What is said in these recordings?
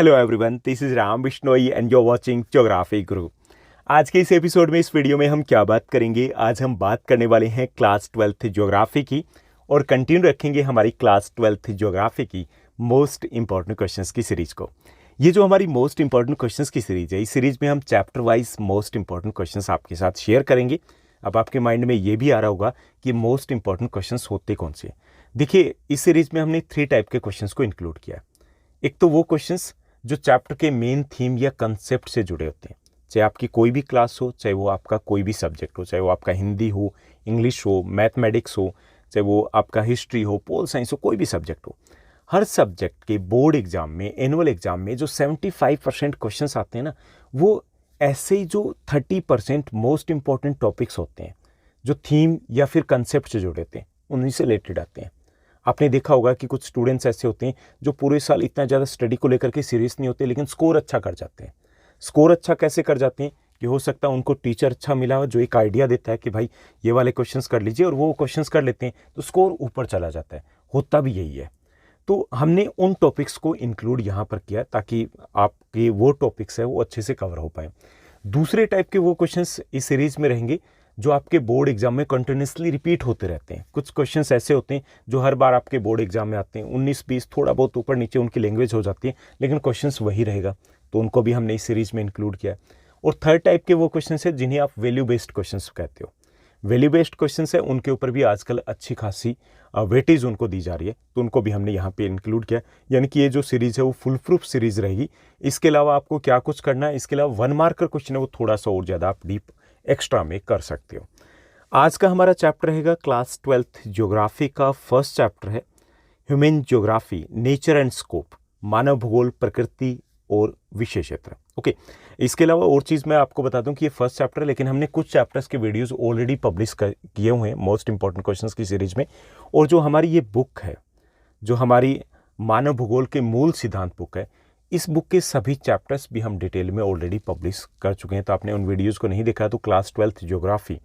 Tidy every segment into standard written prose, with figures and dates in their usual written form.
Hello everyone, this is Ram Bishnoi and you are watching geography Guru. आज के इस एपिसोड में, इस वीडियो में हम क्या बात करेंगे? आज हम बात करने वाले हैं क्लास 12th ज्योग्राफी की और कंटिन्यू रखेंगे हमारी क्लास 12th ज्योग्राफी की मोस्ट इंपॉर्टेंट क्वेश्चंस की सीरीज को। ये जो हमारी मोस्ट इंपॉर्टेंट क्वेश्चंस की सीरीज है, इस सीरीज में हम chapter wise most important questions आपके साथ शेयर करेंगे। अब आपके माइंड में ये भी आ रहा होगा कि मोस्ट इंपॉर्टेंट क्वेश्चंस होते कौन से हैं। देखिए, इस सीरीज में हमने 3 टाइप के क्वेश्चंस को इंक्लूड किया है। एक तो वो क्वेश्चंस जो चैप्टर के मेन थीम या कंसेप्ट से जुड़े होते हैं, चाहे आपकी कोई भी क्लास हो, चाहे वो आपका कोई भी सब्जेक्ट हो, चाहे वो आपका हिंदी हो, इंग्लिश हो, मैथमेटिक्स हो, चाहे वो आपका हिस्ट्री हो, पोल साइंस हो, कोई भी सब्जेक्ट हो। हर सब्जेक्ट के बोर्ड एग्जाम में, एनुअल एग्जाम में जो 75% क्वेश्चंस आते हैं ना, वो ऐसे ही जो 30% मोस्ट इंपॉर्टेंट टॉपिक्स होते हैं, जो थीम या फिर कंसेप्ट से जुड़े होते हैं, उन्हीं से रिलेटेड आते हैं। आपने देखा होगा कि कुछ स्टूडेंट्स ऐसे होते हैं जो पूरे साल इतना ज़्यादा स्टडी को लेकर के सीरियस नहीं होते, लेकिन स्कोर अच्छा कर जाते हैं। स्कोर अच्छा कैसे कर जाते हैं कि हो सकता है उनको टीचर अच्छा मिला हो जो एक आइडिया देता है कि भाई ये वाले क्वेश्चंस कर लीजिए, और वो क्वेश्चंस कर लेते हैं तो स्कोर ऊपर चला जाता है। होता भी यही है। तो हमने उन टॉपिक्स को इंक्लूड यहाँ पर किया ताकि आपके वो टॉपिक्स है वो अच्छे से कवर हो पाए। दूसरे टाइप के वो क्वेश्चंस इस सीरीज में रहेंगे जो आपके बोर्ड एग्जाम में कंटिन्यूसली रिपीट होते रहते हैं। कुछ क्वेश्चंस ऐसे होते हैं जो हर बार आपके बोर्ड एग्जाम में आते हैं, 19-20 थोड़ा बहुत ऊपर नीचे उनकी लैंग्वेज हो जाती है, लेकिन क्वेश्चंस वही रहेगा, तो उनको भी हमने इस सीरीज में इंक्लूड किया है। और थर्ड टाइप के वो क्वेश्चंस है जिन्हें आप वैल्यू बेस्ड क्वेश्चंस कहते हो। वैल्यू बेस्ड क्वेश्चंस है, उनके ऊपर भी आजकल अच्छी खासी वेटेज उनको दी जा रही है, तो उनको भी हमने यहाँ पे इंक्लूड किया। यानी कि ये जो सीरीज है वो फुल प्रूफ सीरीज रहेगी। इसके अलावा आपको क्या कुछ करना है, इसके अलावा 1 मार्कर क्वेश्चन है वो थोड़ा सा और ज़्यादा आप डीप एक्स्ट्रा में कर सकते हो। आज का हमारा चैप्टर रहेगा क्लास 12th ज्योग्राफी का फर्स्ट चैप्टर है human geography, nature and scope, मानव भूगोल, प्रकृति और विषय क्षेत्र। ओके, इसके अलावा और चीज़ मैं आपको बता दूं कि ये फर्स्ट चैप्टर है, लेकिन हमने कुछ चैप्टर्स के वीडियोस ऑलरेडी पब्लिश किए हुए हैं मोस्ट इंपॉर्टेंट क्वेश्चंस की सीरीज में। और जो हमारी ये बुक है, जो हमारी मानव भूगोल के मूल सिद्धांत बुक है, इस बुक के सभी चैप्टर्स भी हम डिटेल में ऑलरेडी पब्लिश कर चुके हैं। तो आपने उन वीडियोज़ को नहीं देखा तो क्लास 12th ज्योग्राफी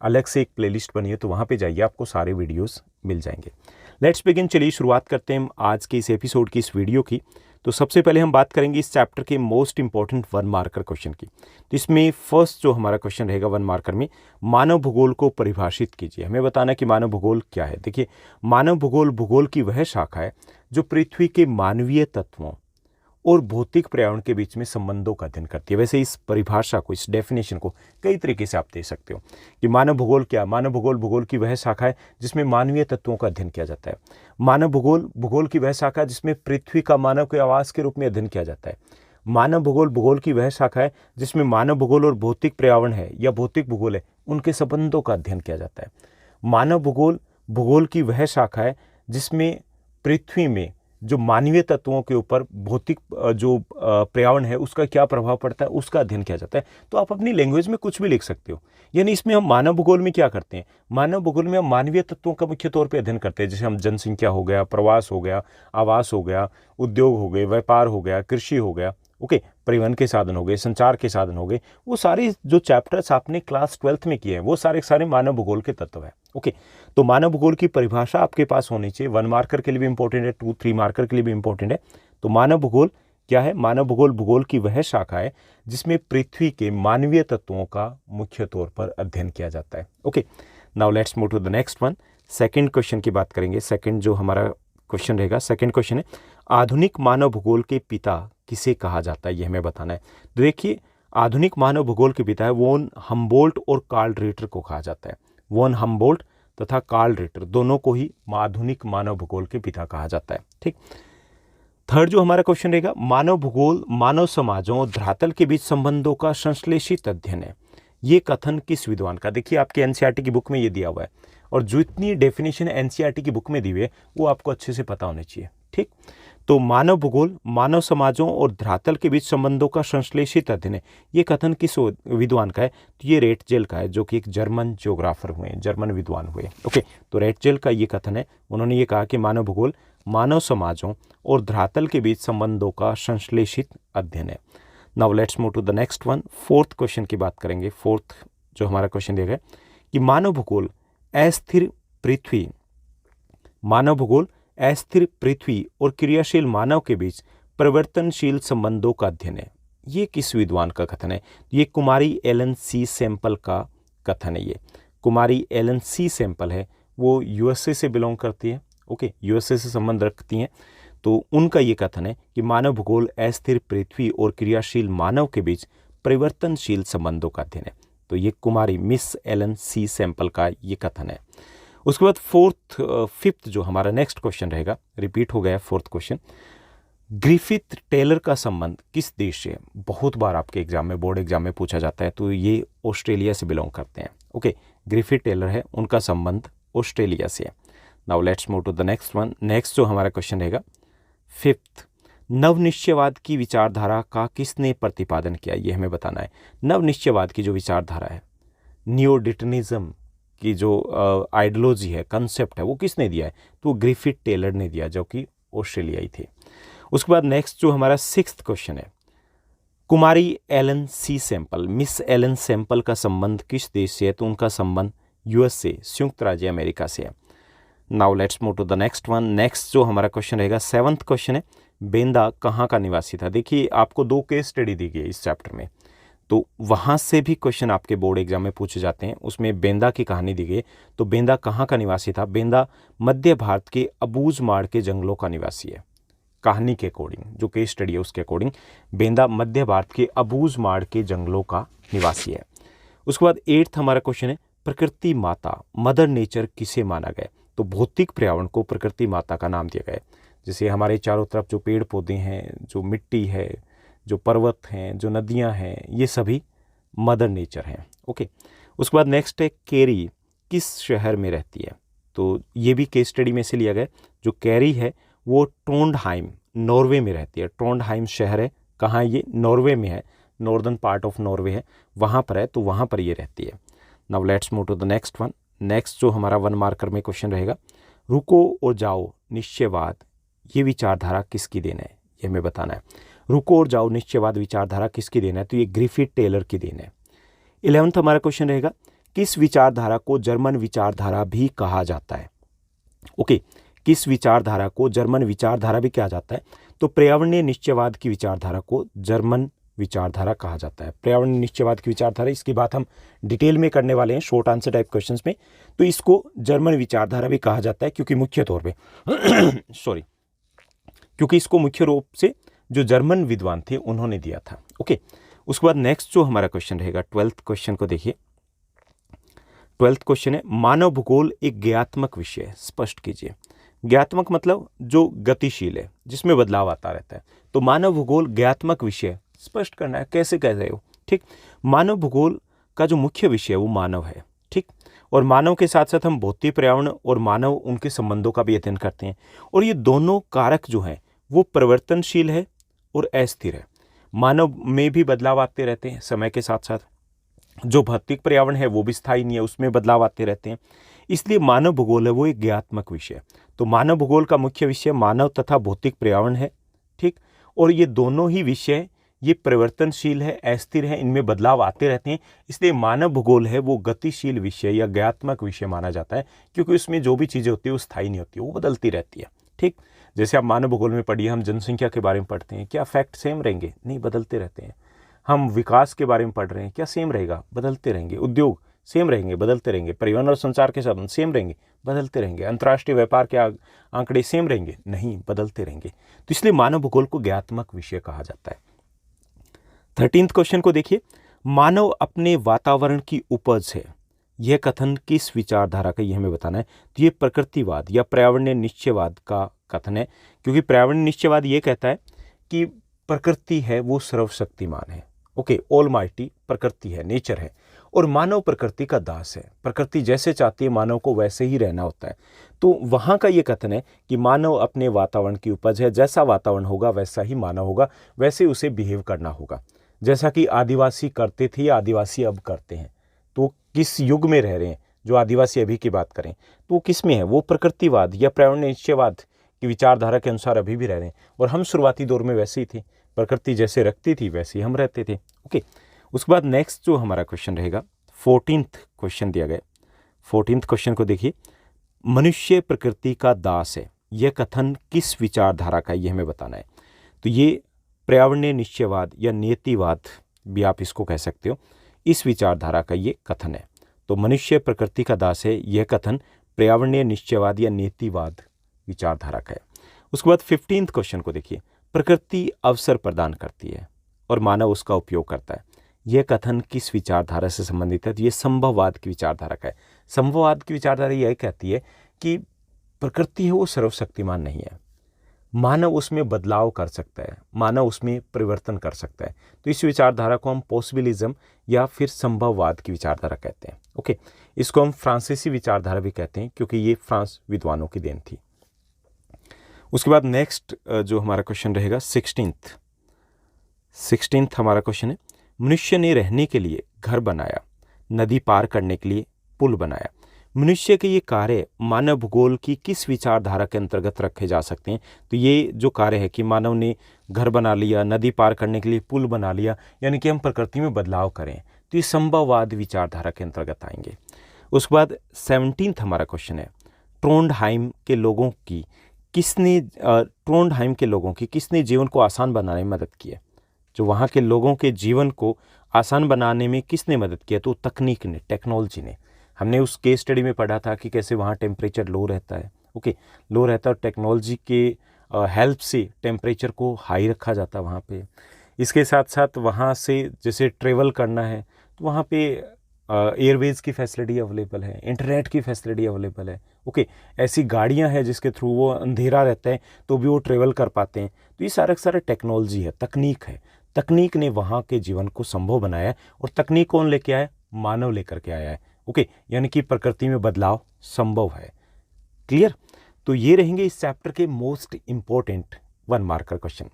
अलग से एक प्लेलिस्ट बनी है, तो वहाँ पे जाइए, आपको सारे वीडियोस मिल जाएंगे। Let's begin. चलिए शुरुआत करते हैं आज के इस एपिसोड की, इस वीडियो की। तो सबसे पहले हम बात करेंगे इस चैप्टर के मोस्ट इंपॉर्टेंट 1 मार्कर क्वेश्चन की। तो इसमें फर्स्ट जो हमारा क्वेश्चन रहेगा 1 मार्कर में, मानव भूगोल को परिभाषित कीजिए। हमें बताना है कि मानव भूगोल क्या है। देखिए, मानव भूगोल भूगोल की वह शाखा है जो पृथ्वी के मानवीय तत्वों और भौतिक पर्यावरण के बीच में संबंधों का अध्ययन करती है। वैसे इस परिभाषा को, इस डेफिनेशन को कई तरीके से आप दे सकते हो कि मानव भूगोल क्या। मानव भूगोल भूगोल की वह शाखा है जिसमें मानवीय तत्वों का अध्ययन किया जाता है। मानव भूगोल भूगोल की वह शाखा है जिसमें पृथ्वी का मानव के आवास के रूप में अध्ययन किया जाता है। मानव भूगोल भूगोल की वह शाखा है जिसमें मानव भूगोल और भौतिक पर्यावरण है या भौतिक भूगोल है, उनके संबंधों का अध्ययन किया जाता है। मानव भूगोल भूगोल की वह शाखा है जिसमें पृथ्वी में जो मानवीय तत्वों के ऊपर भौतिक जो पर्यावरण है उसका क्या प्रभाव पड़ता है, उसका अध्ययन किया जाता है। तो आप अपनी लैंग्वेज में कुछ भी लिख सकते हो। यानी इसमें हम मानव भूगोल में क्या करते हैं, मानव भूगोल में हम मानवीय तत्वों का मुख्य तौर पे अध्ययन करते हैं। जैसे हम जनसंख्या हो गया, प्रवास हो गया, आवास हो गया, उद्योग हो गए, व्यापार हो गया, कृषि हो गया, ओके, परिवहन के साधन हो गए, संचार के साधन हो गए। वो सारे जो चैप्टर्स आपने क्लास 12th में किए हैं वो सारे सारे मानव भूगोल के तत्व है। ओके, तो मानव भूगोल की परिभाषा आपके पास होनी चाहिए। 1 मार्कर के लिए भी इंपॉर्टेंट है, 2-3 मार्कर के लिए भी इंपॉर्टेंट है। तो मानव भूगोल क्या है? मानव भूगोल भूगोल की वह शाखा है जिसमें पृथ्वी के मानवीय तत्वों का मुख्य तौर पर अध्ययन किया जाता है। Okay, now let's move to the next one. Second question की बात करेंगे। सेकंड जो हमारा क्वेश्चन रहेगा, सेकंड क्वेश्चन है, आधुनिक मानव भूगोल के पिता किसे कहा जाता है, यह हमें बताना है। तो देखिए, आधुनिक मानव भूगोल के पिता है वॉन हम्बोल्ट और कार्ल रिटर को कहा जाता है। वॉन हम्बोल्ट तथा कार्ल रिटर दोनों को ही आधुनिक मानव भूगोल के पिता कहा जाता है। ठीक। थर्ड जो हमारा क्वेश्चन रहेगा, मानव भूगोल मानव समाजों और धरातल के बीच संबंधों का संश्लेषित अध्ययन है। ये कथन किस विद्वान का? देखिए, आपके एनसीईआरटी की बुक में ये दिया हुआ है, और जो इतनी डेफिनेशन एनसीईआरटी की बुक में दी हुई है वो आपको अच्छे से पता होनी चाहिए। ठीक। तो मानव भूगोल मानव समाजों और धरातल के बीच संबंधों का संश्लेषित अध्ययन है, ये कथन किस विद्वान का है? तो ये रेटजेल का है, जो कि एक जर्मन ज्योग्राफर हुए, जर्मन विद्वान हुए। ओके, तो रेटजेल का ये कथन है। उन्होंने ये कहा कि मानव भूगोल मानव समाजों और धरातल के बीच संबंधों का संश्लेषित अध्ययन है। Now let's move to the next one. Fourth question की बात करेंगे। फोर्थ जो हमारा क्वेश्चन दिया गया कि मानव भूगोल अस्थिर पृथ्वी और क्रियाशील मानव के बीच परिवर्तनशील संबंधों का अध्ययन है। ये किस विद्वान का कथन है? ये कुमारी एलन सी सैंपल का कथन है। ये कुमारी एलन सी सैंपल है, वो यूएसए से बिलोंग करती है। ओके, यूएसए से संबंध रखती हैं। तो उनका ये कथन है कि मानव भूगोल अस्थिर पृथ्वी और क्रियाशील मानव के बीच परिवर्तनशील संबंधों का अध्ययन है। तो ये कुमारी मिस एलन सी सैंपल का ये कथन है। उसके बाद फिफ्थ जो हमारा नेक्स्ट क्वेश्चन रहेगा, रिपीट हो गया फोर्थ क्वेश्चन, ग्रिफिथ टेलर का संबंध किस देश से? बहुत बार आपके एग्जाम में, बोर्ड एग्जाम में पूछा जाता है। तो ये ऑस्ट्रेलिया से बिलोंग करते हैं। ओके, ग्रिफिथ टेलर है, उनका संबंध ऑस्ट्रेलिया से है। Now let's move to the next one. Next जो हमारा क्वेश्चन रहेगा फिफ्थ, नवनिश्चयवाद की विचारधारा का किसने प्रतिपादन किया? ये हमें बताना है। नवनिश्चयवाद की जो विचारधारा है, नियोडिटनिज्म की जो आइडियोलॉजी है, कंसेप्ट है, वो किसने दिया है? तो वो ग्रिफिथ टेलर ने दिया, जो कि ऑस्ट्रेलियाई थे। उसके बाद नेक्स्ट जो हमारा सिक्स्थ क्वेश्चन है, कुमारी एलन सी सैंपल, मिस एलन सैंपल का संबंध किस देश से है? तो उनका संबंध यूएस से, संयुक्त राज्य अमेरिका से है। Now let's move to the next one. Next जो हमारा क्वेश्चन रहेगा सेवंथ क्वेश्चन है, बेंदा कहाँ का निवासी था? देखिए, आपको 2 केस स्टडी दी गई है इस चैप्टर में, तो वहाँ से भी क्वेश्चन आपके बोर्ड एग्जाम में पूछे जाते हैं। उसमें बेंदा की कहानी दी गई। तो बेंदा कहाँ का निवासी था? बेंदा मध्य भारत के अबूझमाड़ के जंगलों का निवासी है। कहानी के अकॉर्डिंग, जो केस स्टडी है उसके अकॉर्डिंग, बेंदा मध्य भारत के अबूझमाड़ के जंगलों का निवासी है। उसके बाद 8th हमारा क्वेश्चन है, प्रकृति माता, मदर नेचर किसे माना गया? तो भौतिक पर्यावरण को प्रकृति माता का नाम दिया गया है। जैसे हमारे चारों तरफ जो पेड़ पौधे हैं, जो मिट्टी है, जो पर्वत हैं, जो नदियां हैं, ये सभी मदर नेचर हैं। ओके, उसके बाद नेक्स्ट है, कैरी किस शहर में रहती है? तो ये भी केस स्टडी में से लिया गया। जो कैरी है वो ट्रोंडहाइम, नॉर्वे में रहती है। ट्रोंडहाइम शहर है, कहाँ? ये नॉर्वे में है, नॉर्दर्न पार्ट ऑफ नॉर्वे है, वहाँ पर है। तो वहाँ पर ये रहती है। Now let's move to the next one. Next जो हमारा 1 मार्कर में क्वेश्चन रहेगा, रुको और जाओ निश्चयवाद, ये विचारधारा किसकी देन है? ये हमें बताना है। रुको और जाओ निश्चयवाद विचारधारा किसकी देन है? तो ये ग्रिफिथ टेलर की देन है। 11th हमारा क्वेश्चन रहेगा, किस विचारधारा को जर्मन विचारधारा भी कहा जाता है? ओके, किस विचारधारा को जर्मन विचारधारा भी कहा जाता है? तो पर्यावरणीय निश्चयवाद की विचारधारा को जर्मन विचारधारा कहा जाता है। पर्यावरणीय निश्चयवाद की विचारधारा, इसकी बात हम डिटेल में करने वाले हैं शॉर्ट आंसर टाइप क्वेश्चंस में। तो इसको जर्मन विचारधारा भी कहा जाता है, क्योंकि मुख्य तौर पे क्योंकि इसको मुख्य रूप से जो जर्मन विद्वान थे उन्होंने दिया था। ओके, उसके बाद नेक्स्ट जो हमारा क्वेश्चन रहेगा 12th क्वेश्चन को देखिए। 12th क्वेश्चन है, मानव भूगोल एक ज्ञात्मक विषय है, स्पष्ट कीजिए। ज्ञात्मक मतलब जो गतिशील है, जिसमें बदलाव आता रहता है। तो मानव भूगोल ज्ञात्मक विषय, स्पष्ट करना है, कैसे कह रहे हो? ठीक, मानव भूगोल का जो मुख्य विषय है वो मानव है। ठीक, और मानव के साथ साथ हम भौतिक पर्यावरण और मानव उनके संबंधों का भी अध्ययन करते हैं। और ये दोनों कारक जो हैं वो परिवर्तनशील है और अस्थिर है। मानव में भी बदलाव आते रहते हैं समय के साथ साथ। जो भौतिक पर्यावरण है वो भी स्थायी नहीं है, उसमें बदलाव आते रहते हैं। इसलिए मानव भूगोल है वो एक ज्ञात्मक विषय। तो मानव भूगोल का मुख्य विषय मानव तथा भौतिक पर्यावरण है। ठीक, और ये दोनों ही विषय ये परिवर्तनशील है, अस्थिर है, इनमें बदलाव आते रहते हैं। इसलिए मानव भूगोल है वो गतिशील विषय या ज्ञात्मक विषय माना जाता है, क्योंकि उसमें जो भी चीज़ें होती है वो स्थायी नहीं होती है, वो बदलती रहती है। ठीक, जैसे आप मानव भूगोल में पढ़िए, हम जनसंख्या के बारे में पढ़ते हैं, क्या फैक्ट सेम रहेंगे? नहीं, बदलते रहते हैं। हम विकास के बारे में पढ़ रहे हैं, क्या सेम रहेगा? बदलते रहेंगे। उद्योग सेम रहेंगे, बदलते रहेंगे। परिवहन और संचार के साधन सेम रहेंगे, बदलते रहेंगे। अंतर्राष्ट्रीय व्यापार के आंकड़े सेम रहेंगे? नहीं, बदलते रहेंगे। तो इसलिए मानव भूगोल को ज्ञात्मक विषय कहा जाता है। 13th क्वेश्चन को देखिए, मानव अपने वातावरण की उपज है, यह कथन किस विचारधारा का? ये हमें बताना है। तो ये प्रकृतिवाद या पर्यावरणीय निश्चयवाद का कथन है, क्योंकि पर्यावरणीय निश्चयवाद ये कहता है कि प्रकृति है वो सर्वशक्तिमान है। ओके, ऑलमाइटी प्रकृति है, नेचर है, और मानव प्रकृति का दास है। प्रकृति जैसे चाहती है मानव को वैसे ही रहना होता है। तो वहाँ का ये कथन है कि मानव अपने वातावरण की उपज है, जैसा वातावरण होगा वैसा ही मानव होगा, वैसे उसे बिहेव करना होगा। जैसा कि आदिवासी करते थे या आदिवासी अब करते हैं। तो किस युग में रह रहे हैं? जो आदिवासी अभी की बात करें तो किस में है? वो प्रकृतिवाद या पर्यावरणीय निश्चयवाद की विचारधारा के अनुसार अभी भी रह रहे हैं। और हम शुरुआती दौर में वैसे ही थे, प्रकृति जैसे रखती थी वैसे ही हम रहते थे। ओके, उसके बाद नेक्स्ट जो हमारा क्वेश्चन रहेगा 14th क्वेश्चन दिया गया। 14th क्वेश्चन को देखिए, मनुष्य प्रकृति का दास है, यह कथन किस विचारधारा का? ये हमें बताना है। तो ये पर्यावरणीय निश्चयवाद या नियतिवाद भी आप इसको कह सकते हो, इस विचारधारा का ये कथन है। तो मनुष्य प्रकृति का दास है, यह कथन पर्यावरणीय निश्चयवाद या नियतिवाद विचारधारा का है। उसके बाद 15th क्वेश्चन को देखिए, प्रकृति अवसर प्रदान करती है और मानव उसका उपयोग करता है, यह कथन किस विचारधारा से संबंधित है? तो ये संभववाद की विचारधारा का है। संभववाद की विचारधारा यह कहती है कि प्रकृति है वो सर्वशक्तिमान नहीं है, मानव उसमें बदलाव कर सकता है, मानव उसमें परिवर्तन कर सकता है। तो इस विचारधारा को हम पॉसिबिलिज्म या फिर संभववाद की विचारधारा कहते हैं। ओके, इसको हम फ्रांसीसी विचारधारा भी कहते हैं क्योंकि ये फ्रांस विद्वानों की देन थी। उसके बाद नेक्स्ट जो हमारा क्वेश्चन रहेगा 16th हमारा क्वेश्चन है, मनुष्य ने रहने के लिए घर बनाया, नदी पार करने के लिए पुल बनाया। मनुष्य के ये कार्य मानव भूगोल की किस विचारधारा के अंतर्गत रखे जा सकते हैं? तो ये जो कार्य है कि मानव ने घर बना लिया, नदी पार करने के लिए पुल बना लिया, यानी कि हम प्रकृति में बदलाव करें, तो ये संभववाद विचारधारा के अंतर्गत आएंगे। उसके बाद 17th हमारा क्वेश्चन है, ट्रोंडहाइम के लोगों की किसने जीवन को आसान बनाने में मदद की है? जो वहाँ के लोगों के जीवन को आसान बनाने में किसने मदद किया? तो तकनीक ने, टेक्नोलॉजी ने। हमने उस केस स्टडी में पढ़ा था कि कैसे वहाँ टेम्परेचर लो रहता है, ओके, लो रहता है और टेक्नोलॉजी के हेल्प से टेम्परेचर को हाई रखा जाता है वहाँ पे। इसके साथ साथ वहाँ से जैसे ट्रेवल करना है तो वहाँ पे एयरवेज़ की फैसिलिटी अवेलेबल है, इंटरनेट की फैसिलिटी अवेलेबल है, ओके, ऐसी गाड़ियाँ हैं जिसके थ्रू वो अंधेरा रहता है तो भी वो ट्रेवल कर पाते हैं। तो ये सारा टेक्नोलॉजी है, तकनीक है। तकनीक ने वहाँ के जीवन को संभव बनाया है और तकनीक कौन लेके आया? मानव लेकर के आया है, ओके, यानी कि प्रकृति में बदलाव संभव है। क्लियर? तो ये रहेंगे इस चैप्टर के most important 1 marker question.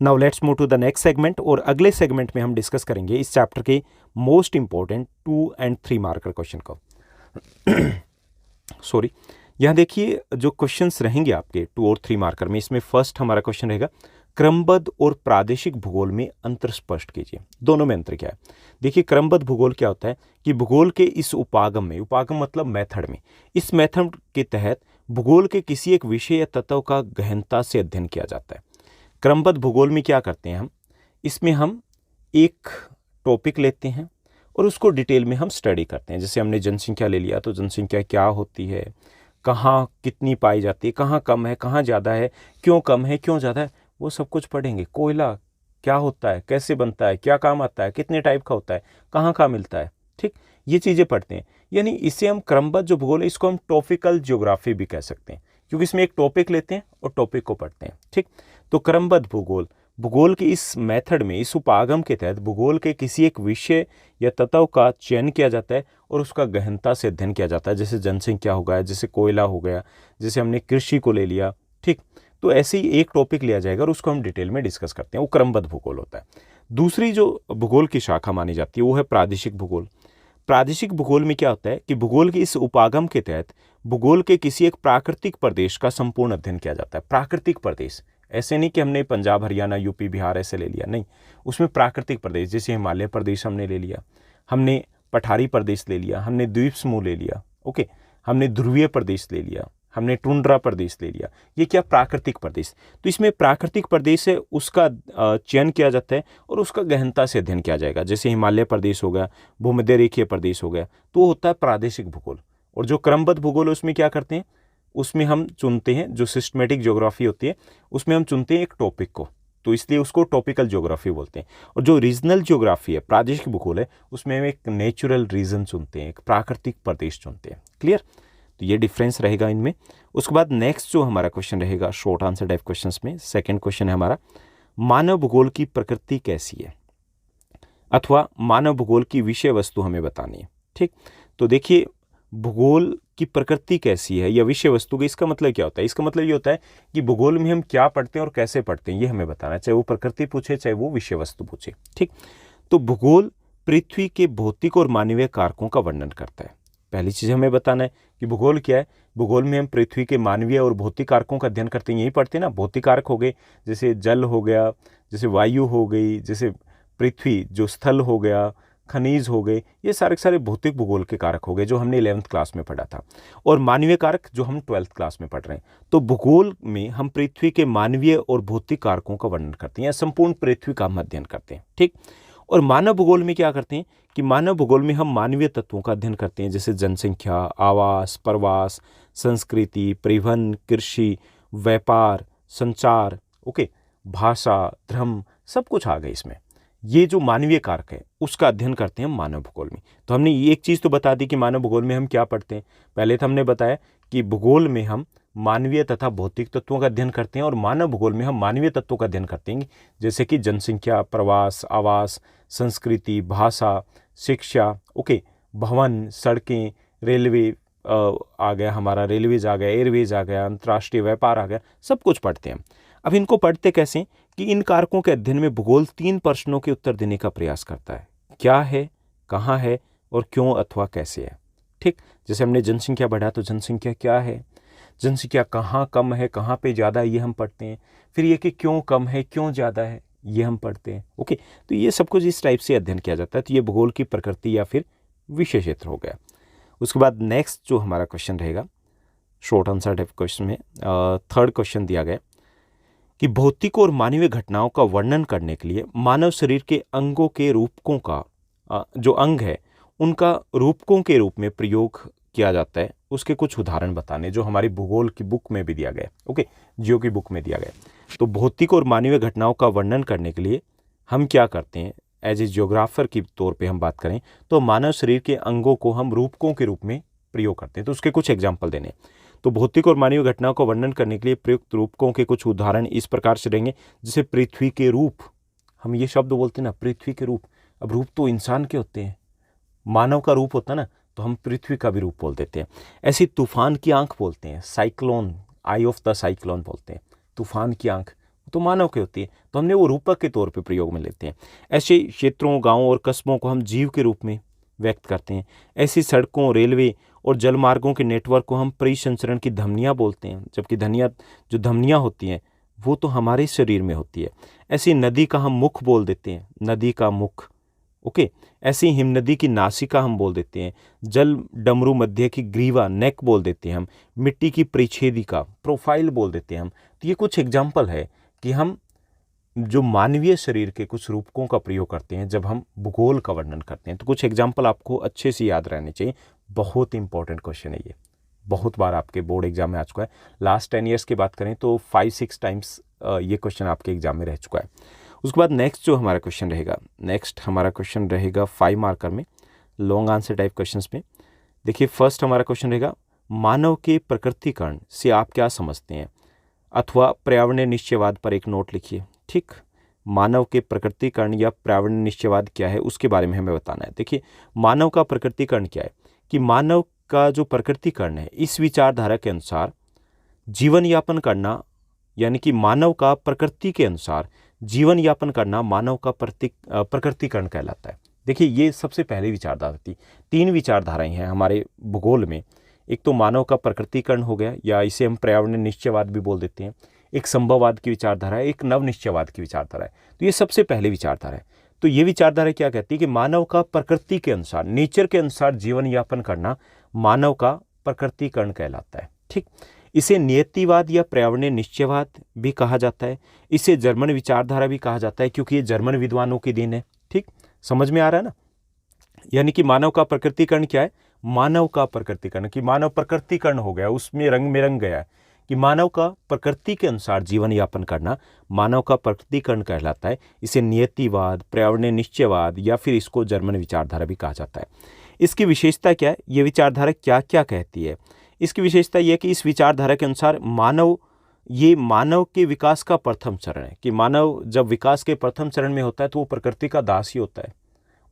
Now let's move to the next segment, और अगले सेगमेंट में हम डिस्कस करेंगे इस चैप्टर के मोस्ट इंपॉर्टेंट 2 और 3 मार्कर क्वेश्चन को। सॉरी, यहाँ देखिए जो क्वेश्चंस रहेंगे आपके 2 और 3 मार्कर में, इसमें फर्स्ट हमारा क्वेश्चन रहेगा, क्रमबद्ध और प्रादेशिक भूगोल में अंतर स्पष्ट कीजिए। दोनों में अंतर क्या है? देखिए, क्रमबद्ध भूगोल क्या होता है कि भूगोल के इस उपागम में, उपागम मतलब मेथड में, इस मेथड के तहत भूगोल के किसी एक विषय या तत्व का गहनता से अध्ययन किया जाता है। क्रमबद्ध भूगोल में क्या करते हैं हम? इसमें हम एक टॉपिक लेते हैं और उसको डिटेल में हम स्टडी करते हैं। जैसे हमने जनसंख्या ले लिया तो जनसंख्या क्या होती है, कहाँ कितनी पाई जाती है, कहाँ कम है, कहाँ ज़्यादा है, क्यों कम है, क्यों ज़्यादा है, वो सब कुछ पढ़ेंगे। कोयला क्या होता है, कैसे बनता है, क्या काम आता है, कितने टाइप का होता है, कहाँ मिलता है, ठीक, ये चीज़ें पढ़ते हैं। यानी इसे हम क्रमबद्ध जो भूगोल है इसको हम टॉपिकल ज्योग्राफी भी कह सकते हैं, क्योंकि इसमें एक टॉपिक लेते हैं और टॉपिक को पढ़ते हैं, ठीक। तो क्रमबद्ध भूगोल के इस मेथड में, इस उपागम के तहत भूगोल के किसी एक विषय या तत्व का चयन किया जाता है और उसका गहनता से अध्ययन किया जाता है। जैसे जनसंख्या हो गया, जैसे कोयला हो गया, जैसे हमने कृषि को ले लिया, ठीक। तो ऐसे ही एक टॉपिक लिया जाएगा और उसको हम डिटेल में डिस्कस करते हैं, वो क्रमबद्ध भूगोल होता है। दूसरी जो भूगोल की शाखा मानी जाती है वो है प्रादेशिक भूगोल। प्रादेशिक भूगोल में क्या होता है कि भूगोल के इस उपागम के तहत भूगोल के किसी एक प्राकृतिक प्रदेश का संपूर्ण अध्ययन किया जाता है। प्राकृतिक प्रदेश, ऐसे नहीं कि हमने पंजाब, हरियाणा, यूपी, बिहार ऐसे ले लिया, नहीं, उसमें प्राकृतिक प्रदेश, जैसे हिमालय प्रदेश हमने ले लिया, हमने पठारी प्रदेश ले लिया, हमने द्वीप समूह ले लिया, ओके, हमने ध्रुवीय प्रदेश ले लिया, हमने टुंड्रा प्रदेश ले लिया। ये क्या? प्राकृतिक प्रदेश। तो इसमें प्राकृतिक प्रदेश है उसका चयन किया जाता है और उसका गहनता से अध्ययन किया जाएगा। जैसे हिमालय प्रदेश हो गया, भूमध्य रेखीय प्रदेश हो गया, तो होता है प्रादेशिक भूगोल। और जो क्रमबद्ध भूगोल है उसमें क्या करते हैं, उसमें हम चुनते हैं, जो सिस्टमेटिक ज्योग्राफी होती है उसमें हम चुनते हैं एक टॉपिक को, तो इसलिए उसको टॉपिकल ज्योग्राफी बोलते हैं। और जो रीजनल ज्योग्राफी है, प्रादेशिक भूगोल है, उसमें हम एक नेचुरल रीजन चुनते हैं, एक प्राकृतिक प्रदेश चुनते हैं। क्लियर? तो ये डिफरेंस रहेगा इनमें। उसके बाद नेक्स्ट जो हमारा क्वेश्चन रहेगा शॉर्ट आंसर टाइप क्वेश्चंस में, सेकंड क्वेश्चन है हमारा, मानव भूगोल की प्रकृति कैसी है, अथवा मानव भूगोल की विषय वस्तु हमें बतानी है, ठीक। तो देखिए, भूगोल की प्रकृति कैसी है या विषय वस्तु की, इसका मतलब क्या होता है? इसका मतलब ये होता है कि भूगोल में हम क्या पढ़ते हैं और कैसे पढ़ते हैं, ये हमें बताना है, चाहे वो प्रकृति पूछे चाहे वो विषय वस्तु पूछे, ठीक। तो भूगोल पृथ्वी के भौतिक और मानवीय कारकों का वर्णन करता है। पहली चीज़ हमें बताना है कि भूगोल क्या है। भूगोल में हम पृथ्वी के मानवीय और भौतिक कारकों का अध्ययन करते हैं, यही पढ़ते हैं ना। भौतिक कारक हो गए, जैसे जल हो गया, जैसे वायु हो गई, जैसे पृथ्वी जो स्थल हो गया, खनिज हो गए, ये सारे के सारे भौतिक भूगोल के कारक हो गए जो हमने 11th क्लास में पढ़ा था, और मानवीय कारक जो हम 12th क्लास में पढ़ रहे हैं। तो भूगोल में हम पृथ्वी के मानवीय और भौतिक कारकों का वर्णन करते हैं या संपूर्ण पृथ्वी का हम अध्ययन करते हैं, ठीक। और मानव भूगोल में क्या करते हैं कि मानव भूगोल में हम मानवीय तत्वों का अध्ययन करते हैं, जैसे जनसंख्या, आवास, प्रवास, संस्कृति, परिवहन, कृषि, व्यापार, संचार, ओके, भाषा, धर्म, सब कुछ आ गए इसमें। ये जो मानवीय कारक है उसका अध्ययन करते हैं हम मानव भूगोल में। तो हमने एक चीज़ तो बता दी कि मानव भूगोल में हम क्या पढ़ते हैं। पहले तो हमने बताया कि भूगोल में हम मानवीय तथा भौतिक तत्वों का अध्ययन करते हैं, और मानव भूगोल में हम मानवीय तत्वों का अध्ययन करते हैं, जैसे कि जनसंख्या, प्रवास, आवास, संस्कृति, भाषा, शिक्षा, ओके, भवन, सड़कें, रेलवे आ गया, हमारा रेलवेज आ गया, एयरवेज आ गया, अंतर्राष्ट्रीय व्यापार आ गया, सब कुछ पढ़ते हैं। अब इनको पढ़ते कैसे कि इन कारकों के अध्ययन में भूगोल 3 प्रश्नों के उत्तर देने का प्रयास करता है। क्या है, कहाँ है और क्यों अथवा कैसे है, ठीक। जैसे हमने जनसंख्या बढ़ा तो जनसंख्या क्या है, जनसंख्या कहाँ कम है, कहाँ पे ज़्यादा है, ये हम पढ़ते हैं। फिर ये कि क्यों कम है, क्यों ज़्यादा है, ये हम पढ़ते हैं, ओके। तो ये सब कुछ इस टाइप से अध्ययन किया जाता है। तो ये भूगोल की प्रकृति या फिर विषय क्षेत्र हो गया। उसके बाद नेक्स्ट जो हमारा क्वेश्चन रहेगा शॉर्ट आंसर टाइप क्वेश्चन में 3rd क्वेश्चन दिया गया कि भौतिक और मानवीय घटनाओं का वर्णन करने के लिए मानव शरीर के अंगों के रूपकों का जो अंग है उनका रूपकों के रूप में प्रयोग किया जाता है, उसके कुछ उदाहरण बताने, जो हमारी भूगोल की बुक में भी दिया गया है, ओके, जियो की बुक में दिया गया है। तो भौतिक और मानवीय घटनाओं का वर्णन करने के लिए हम क्या करते हैं, एज ए जियोग्राफर की तौर पे हम बात करें तो मानव शरीर के अंगों को हम रूपकों के रूप में प्रयोग करते हैं। तो उसके कुछ एग्जाम्पल देने। तो भौतिक और मानवीय घटनाओं का वर्णन करने के लिए प्रयुक्त रूपकों के कुछ उदाहरण इस प्रकार से रहेंगे, जैसे पृथ्वी के रूप। हम ये शब्द बोलते हैं ना, पृथ्वी के रूप। अब रूप तो इंसान के होते हैं, मानव का रूप होता है ना, तो हम पृथ्वी का भी रूप बोल देते हैं। ऐसे तूफान की आंख बोलते हैं, cyclone, I of the cyclone बोलते हैं। तूफान की आंख तो मानव की होती है, तो हमने वो रूपक के तौर पे प्रयोग में लेते हैं। ऐसे क्षेत्रों, गांवों और कस्बों को हम जीव के रूप में व्यक्त करते हैं। ऐसी सड़कों, रेलवे और जलमार्गों के नेटवर्क को हम परिसंचरण की धमनियाँ बोलते हैं, जबकि जो धमनियाँ होती हैं वो तो हमारे शरीर में होती है। ऐसी नदी का हम मुख बोल देते हैं, नदी का मुख, ओके। ऐसी हिमनदी की नासिका हम बोल देते हैं। जल डमरू मध्य की ग्रीवा, नेक बोल देते हैं हम। मिट्टी की परिच्छेदिका, प्रोफाइल बोल देते हैं हम। तो ये कुछ एग्जाम्पल है कि हम जो मानवीय शरीर के कुछ रूपकों का प्रयोग करते हैं जब हम भूगोल का वर्णन करते हैं। तो कुछ एग्जाम्पल आपको अच्छे से याद रहने चाहिए। बहुत इंपॉर्टेंट क्वेश्चन है ये, बहुत बार आपके बोर्ड एग्जाम में आ चुका है। लास्ट 10 ईयर्स की बात करें तो 5-6 टाइम्स ये क्वेश्चन आपके एग्जाम में रह चुका है। उसके बाद नेक्स्ट जो हमारा क्वेश्चन रहेगा 5 मार्कर में, लॉन्ग आंसर टाइप क्वेश्चन में। देखिए फर्स्ट हमारा क्वेश्चन रहेगा, मानव के प्रकृतिकरण से आप क्या समझते हैं, अथवा पर्यावरणीय निश्चयवाद पर एक नोट लिखिए, ठीक। मानव के प्रकृतिकरण या पर्यावरणीय निश्चयवाद क्या है उसके बारे में हमें बताना है। देखिए मानव का प्रकृतिकरण क्या है कि मानव का जो प्रकृतिकरण है, इस विचारधारा के अनुसार जीवन यापन करना, यानी कि मानव का प्रकृति के अनुसार जीवन यापन करना मानव का प्रकृतिकरण कहलाता है। देखिए ये सबसे पहली विचारधारा थी। 3 विचारधाराएं हैं हमारे भूगोल में। एक तो मानव का प्रकृतिकरण हो गया, या इसे हम पर्यावरणीय निश्चयवाद भी बोल देते हैं। एक संभववाद की विचारधारा है, एक नव निश्चयवाद की विचारधारा है। तो ये सबसे पहली विचारधारा है। तो ये विचारधारा क्या कहती है कि मानव का प्रकृति के अनुसार, नेचर के अनुसार जीवन यापन करना मानव का प्रकृतिकरण कहलाता है, ठीक। इसे नियतिवाद या पर्यावरणीय निश्चयवाद भी कहा जाता है। इसे जर्मन विचारधारा भी कहा जाता है, क्योंकि ये जर्मन विद्वानों की देन है, ठीक। समझ में आ रहा है ना। यानी कि मानव का प्रकृतिकरण क्या है, मानव का प्रकृतिकरण कि मानव प्रकृतिकरण हो गया, उसमें रंग में रंग गया है, कि मानव का प्रकृति के अनुसार जीवन यापन करना मानव का प्रकृतिकरण कहलाता है। इसे नियतिवाद, पर्यावरणीय निश्चयवाद या फिर इसको जर्मन विचारधारा भी कहा जाता है। इसकी विशेषता क्या है, ये विचारधारा क्या क्या कहती है। इसकी विशेषता यह है कि इस विचारधारा के अनुसार मानव के विकास का प्रथम चरण है, कि मानव जब विकास के प्रथम चरण में होता है तो वो प्रकृति का दास ही होता है,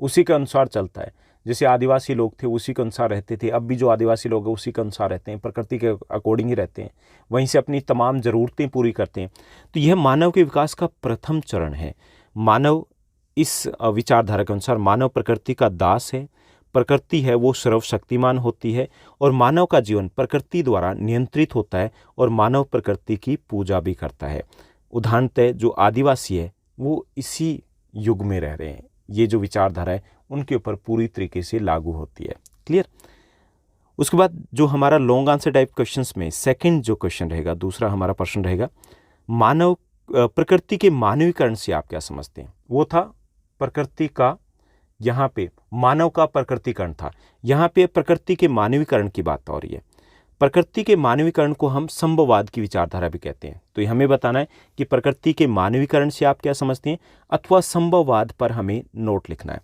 उसी के अनुसार चलता है। जैसे आदिवासी लोग थे उसी के अनुसार रहते थे, अब भी जो आदिवासी लोग हैं उसी के अनुसार रहते हैं, प्रकृति के अकॉर्डिंग ही रहते हैं, वहीं से अपनी तमाम ज़रूरतें पूरी करते हैं। तो यह मानव के विकास का प्रथम चरण है। मानव इस विचारधारा के अनुसार मानव प्रकृति का दास है, प्रकृति है वो सर्वशक्तिमान होती है, और मानव का जीवन प्रकृति द्वारा नियंत्रित होता है, और मानव प्रकृति की पूजा भी करता है। उदाहरणतः जो आदिवासी है वो इसी युग में रह रहे हैं, ये जो विचारधारा है उनके ऊपर पूरी तरीके से लागू होती है। क्लियर। उसके बाद जो हमारा लॉन्ग आंसर टाइप क्वेश्चंस में सेकंड जो क्वेश्चन रहेगा, दूसरा हमारा प्रश्न रहेगा, मानव प्रकृति के मानवीकरण से आप क्या समझते हैं। वो था प्रकृति का, यहाँ पे मानव का प्रकृतिकरण था, यहाँ पे प्रकृति के मानवीकरण की बात हो रही है। प्रकृति के मानवीकरण को हम संभववाद की विचारधारा भी कहते हैं। तो हमें बताना है कि प्रकृति के मानवीकरण से आप क्या समझते हैं अथवा संभववाद पर हमें नोट लिखना है।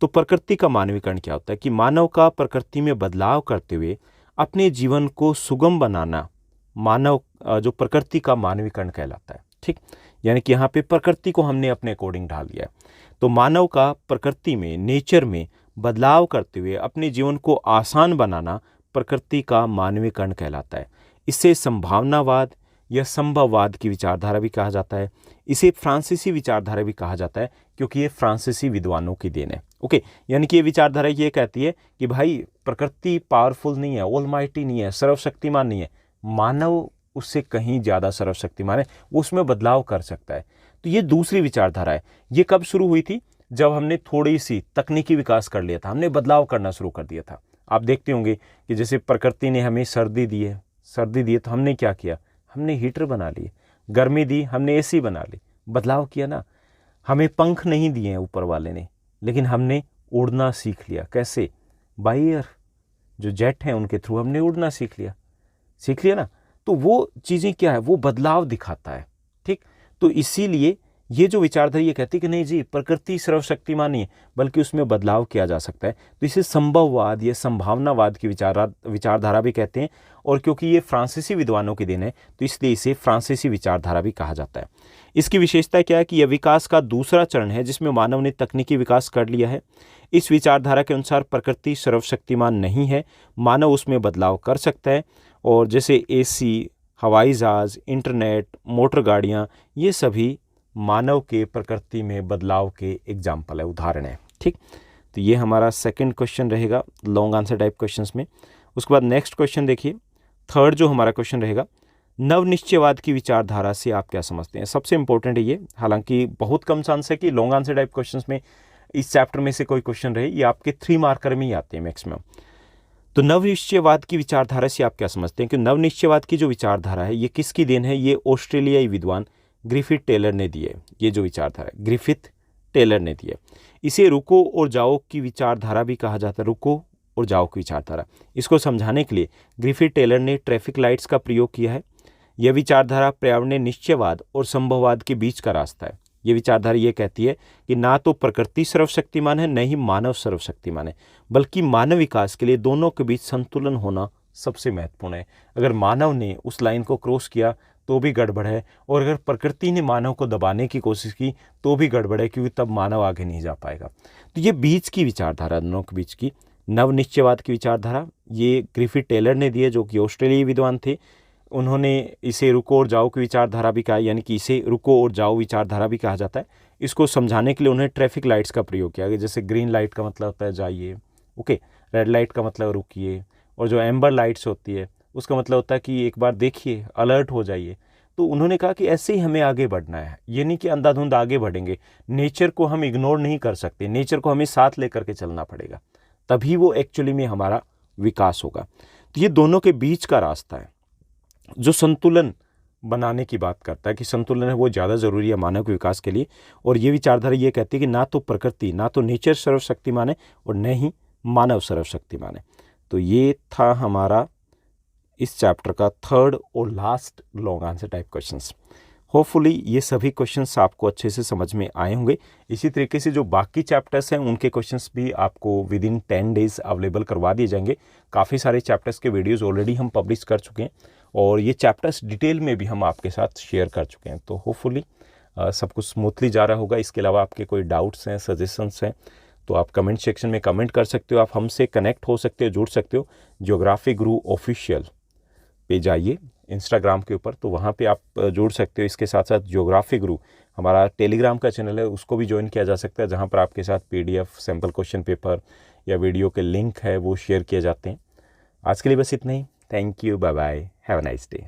तो प्रकृति का मानवीकरण क्या होता है कि मानव का प्रकृति में बदलाव करते हुए अपने जीवन को सुगम बनाना मानव जो प्रकृति का मानवीकरण कहलाता है। ठीक, यानी कि यहाँ पे प्रकृति को हमने अपने अकॉर्डिंग ढाल दिया है। तो मानव का प्रकृति में, नेचर में बदलाव करते हुए अपने जीवन को आसान बनाना प्रकृति का मानवीकरण कहलाता है। इसे संभावनावाद या संभववाद की विचारधारा भी कहा जाता है। इसे फ्रांसीसी विचारधारा भी कहा जाता है क्योंकि ये फ्रांसीसी विद्वानों की देन है। ओके, यानी कि ये विचारधारा ये कहती है कि भाई प्रकृति पावरफुल नहीं है, ऑलमाइटी नहीं है, सर्वशक्तिमान नहीं है, मानव उससे कहीं ज़्यादा सर्वशक्तिमान है, वो उसमें बदलाव कर सकता है। तो ये दूसरी विचारधारा है। ये कब शुरू हुई थी? जब हमने थोड़ी सी तकनीकी विकास कर लिया था, हमने बदलाव करना शुरू कर दिया था। आप देखते होंगे कि जैसे प्रकृति ने हमें सर्दी दी है तो हमने क्या किया, हमने हीटर बना लिए। गर्मी दी, हमने एसी बना ली। बदलाव किया ना। हमें पंख नहीं दिए हैं ऊपर वाले ने, लेकिन हमने उड़ना सीख लिया। कैसे? बाई एयर, जो जेट हैं उनके थ्रू हमने उड़ना सीख लिया ना। तो वो चीज़ें क्या है, वो बदलाव दिखाता है। ठीक, तो इसीलिए ये जो विचारधारा ये कहती है कि नहीं जी प्रकृति सर्वशक्तिमान नहीं है, बल्कि उसमें बदलाव किया जा सकता है। तो इसे संभववाद या संभावनावाद की विचारधारा भी कहते हैं। और क्योंकि ये फ्रांसीसी विद्वानों के दिन है तो इसलिए इसे फ्रांसीसी विचारधारा भी कहा जाता है। इसकी विशेषता क्या है कि यह विकास का दूसरा चरण है जिसमें मानव ने तकनीकी विकास कर लिया है। इस विचारधारा के अनुसार प्रकृति सर्वशक्तिमान नहीं है, मानव उसमें बदलाव कर सकता है। और जैसे एसी, हवाई जहाज़, इंटरनेट, मोटर गाड़ियाँ, ये सभी मानव के प्रकृति में बदलाव के एग्जाम्पल है, उदाहरण है। ठीक, तो ये हमारा सेकंड क्वेश्चन रहेगा लॉन्ग आंसर टाइप क्वेश्चंस में। उसके बाद नेक्स्ट क्वेश्चन देखिए, थर्ड जो हमारा क्वेश्चन रहेगा, नवनिश्चयवाद की विचारधारा से आप क्या समझते हैं। सबसे इंपॉर्टेंट है ये, हालांकि बहुत कम चांस है कि लॉन्ग आंसर टाइप क्वेश्चंस में इस चैप्टर में से कोई क्वेश्चन रहे, ये आपके 3 मार्कर में ही आते हैं मैक्सिमम। तो नवनिश्चयवाद की विचारधारा से आप क्या समझते हैं कि नवनिश्चयवाद की जो विचारधारा है ये किसकी देन है। ये ऑस्ट्रेलियाई विद्वान ग्रिफिथ टेलर ने दी है। ये जो विचारधारा है ग्रिफिथ टेलर ने दी है। इसे रुको और जाओ की विचारधारा भी कहा जाता है। रुको और जाओ की विचारधारा, इसको समझाने के लिए ग्रिफिथ टेलर ने ट्रैफिक लाइट्स का प्रयोग किया है। यह विचारधारा पर्यावरणीय निश्चयवाद और संभववाद के बीच का रास्ता है। ये विचारधारा ये कहती है कि ना तो प्रकृति सर्वशक्तिमान है, न ही मानव सर्वशक्तिमान है, बल्कि मानव विकास के लिए दोनों के बीच संतुलन होना सबसे महत्वपूर्ण है। अगर मानव ने उस लाइन को क्रॉस किया तो भी गड़बड़ है, और अगर प्रकृति ने मानव को दबाने की कोशिश की तो भी गड़बड़ है, क्योंकि तब मानव आगे नहीं जा पाएगा। तो ये बीच की विचारधारा, दोनों के बीच की नवनिश्चयवाद की विचारधारा, ये ग्रिफिथ टेलर ने दी है, जो कि ऑस्ट्रेलियाई विद्वान थे। उन्होंने इसे रुको और जाओ की विचारधारा भी कहा, यानी कि इसे रुको और जाओ विचारधारा भी कहा जाता है। इसको समझाने के लिए उन्होंने ट्रैफिक लाइट्स का प्रयोग किया। जैसे ग्रीन लाइट का मतलब होता है जाइए, ओके, रेड लाइट का मतलब रुकिए, और जो एम्बर लाइट्स होती है उसका मतलब होता है कि एक बार देखिए, अलर्ट हो जाइए। तो उन्होंने कहा कि ऐसे ही हमें आगे बढ़ना है, ये नहीं कि अंधाधुंध आगे बढ़ेंगे। नेचर को हम इग्नोर नहीं कर सकते, नेचर को हमें साथ लेकर के चलना पड़ेगा, तभी वो एक्चुअली में हमारा विकास होगा। तो ये दोनों के बीच का रास्ता है जो संतुलन बनाने की बात करता है कि संतुलन है वो ज़्यादा ज़रूरी है मानव के विकास के लिए। और ये विचारधारा ये कहती है कि ना तो प्रकृति, ना तो नेचर सर्वशक्तिमान है, और न ही मानव सर्वशक्तिमान है। तो ये था हमारा इस चैप्टर का थर्ड और last long answer type questions. Hopefully ये सभी क्वेश्चंस आपको अच्छे से समझ में आए होंगे। इसी तरीके से जो बाकी चैप्टर्स हैं उनके क्वेश्चंस भी आपको विद इन 10 डेज़ अवेलेबल करवा दिए जाएंगे। काफ़ी सारे चैप्टर्स के वीडियोज़ ऑलरेडी हम पब्लिश कर चुके हैं, और ये चैप्टर्स डिटेल में भी हम आपके साथ शेयर कर चुके हैं। तो होपफुली सब कुछ स्मूथली जा रहा होगा। इसके अलावा आपके कोई डाउट्स हैं, सजेशंस हैं, तो आप कमेंट सेक्शन में कमेंट कर सकते हो। आप हमसे कनेक्ट हो सकते हो, जुड़ सकते हो। ज्योग्राफी गुरु ऑफिशियल पे जाइए इंस्टाग्राम के ऊपर, तो वहाँ पे आप जुड़ सकते हो। इसके साथ साथ ज्योग्राफी गुरु हमारा टेलीग्राम का चैनल है, उसको भी ज्वाइन किया जा सकता है, जहाँ पर आपके साथ PDF, सैम्पल क्वेश्चन पेपर या वीडियो के लिंक है वो शेयर किए जाते हैं। आज के लिए बस इतना ही। Thank you, bye bye, have a nice day.